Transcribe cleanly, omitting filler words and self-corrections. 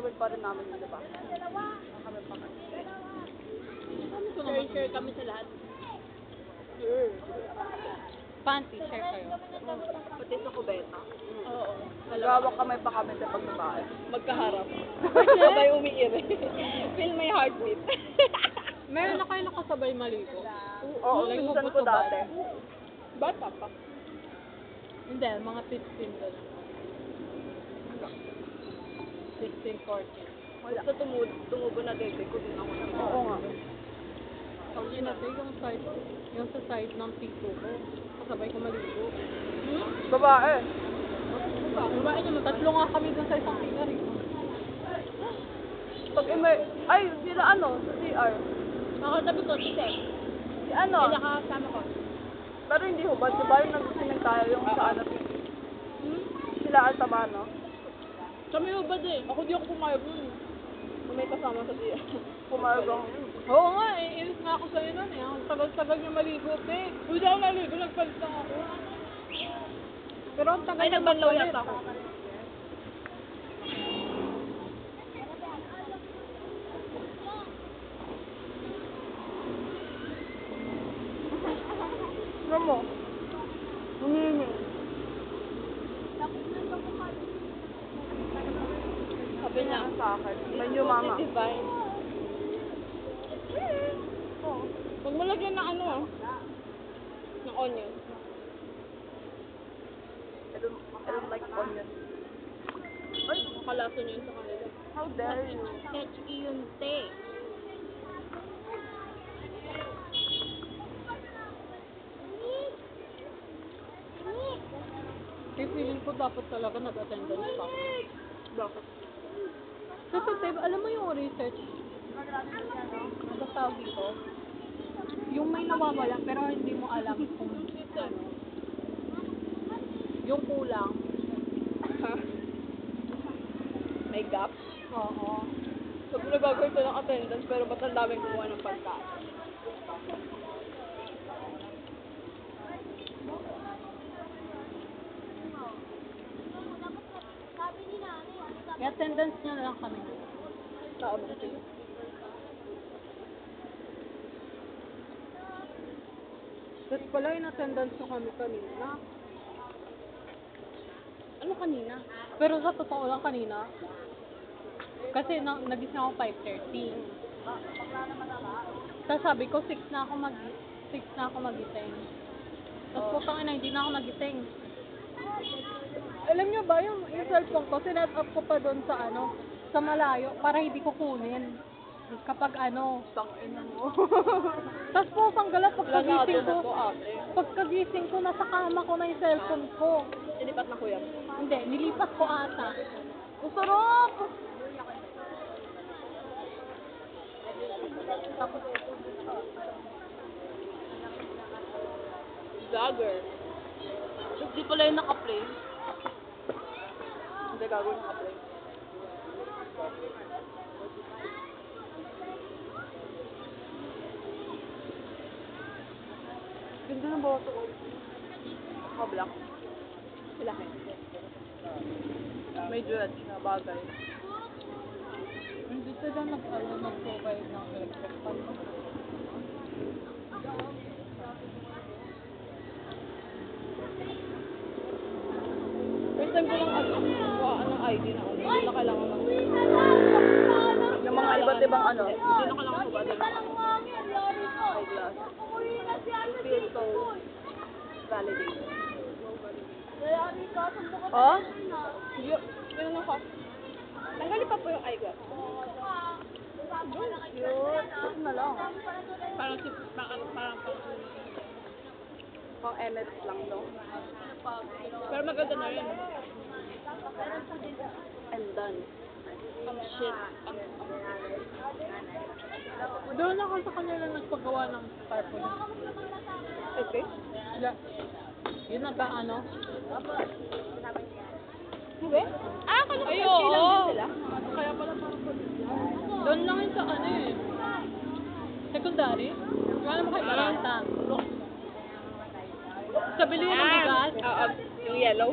gagawin pa rin namin yun, diba? Kami pa kami. Share kami sa lahat. Sure. Panty, share kayo. Pati sa kubeta. Oo. Nagawak kami pa kami sa pagbabae. Magkaharap. Sabay umiiri. Feel my heartbeat. Meron na kayo nakasabay maligo? Oo, Like, minsan ko hubot-hubad. dati. Bata pa. Hindi, mga 15 doon. 16, 14. Basta tumubo na dede ko din ako. Oo nga. Ang inate, yung sa side ng tito ko, kasabay ko maligo. Babae. Babae naman, tatlo nga kami dun sa isang CR. Pag ay, sila ano, sa CR. Ako sabi ko, Sek. Si ano, Kaya kasama ko. pero hindi hubad, diba yung nag-swimming tayo yung sa ano, sila Altabano. Kami ubad eh. Ako di ako pumayag nun. Kung may kasama sa siya. Pumayag ako. Oo nga, inis nga ako sa'yo nun eh. Ang tagal-tagal niya maligo, te. Hindi ako naligo, nagpalit lang ako. Pero ang tagal Ay, niya nagbanlaw magpalit. yata ako. Ano mo? Humihingi. Sabi niya, Sa akin. May new mama. divine. Oo. Huwag mo lagyan ng ano ah. Ng onion. I don't like onion. Ay, Makalason yun sa kanila. how dare you? H.E. yun, te. Eh, feeling ko dapat talaga nag-attendance pa. Bakit? Kasi, Teb, alam mo yung research? Ano tawag dito? Yung may nawawala pero hindi mo alam kung ano. Yung kulang. Ha? May gap? Oo. So, kung nagagawin ko ng attendance, pero ba't ang daming kumuha ng pagkain? I-attendance niya na lang kami. Tao ba kasi? Tapos pala yung attendance ko kami kanina. Ano kanina? Pero sa totoo lang kanina, kasi nagising ako 5:30. Tapos sabi ko 6 na ako magising. Tapos putang ina, hindi na ako nagising. Alam niyo ba yung cellphone ko, sinet up ko pa doon sa sa malayo para hindi ko kunin. Kapag Tangina mo. Tapos putang gala pagkagising Planado na to, ko. ate. Pagkagising ko, nasa kama ko na yung cellphone ko. Sinipat na kuya. Hindi, nilipat ko ata. Ang sarap! Tapos, Vlogger. Tapos di pala yung naka-play. Hindi gagawin naka-play. Ganda ng boto ko. Naka-black. Malaki. May dreads na bagay. hindi sila nag-provide ng electric fan. First time ko lang kuhaan ng ID na ano. Hindi na kailangan mag... Yung mga iba't ibang ano. Hindi na kailangan mag-ano ng Eyeglass. It feels so validated. Oh? Yun na ka. Tanggalin pa po yung eyeglass. Cute. Ito na lang. Parang Pang MS lang, no? pero maganda na rin. And done. Ang shit. Doon ako sa kanila nagpagawa ng tarpaulin. Okay. Sila, yun nagka-ano. Hindi? Ah, kung Ay, oo. okay lang din sila. Kaya pala parang doon lang yun sa secondary. Wala naman kayo Baranta. Sa bilihan ng bigas. Yung yellow.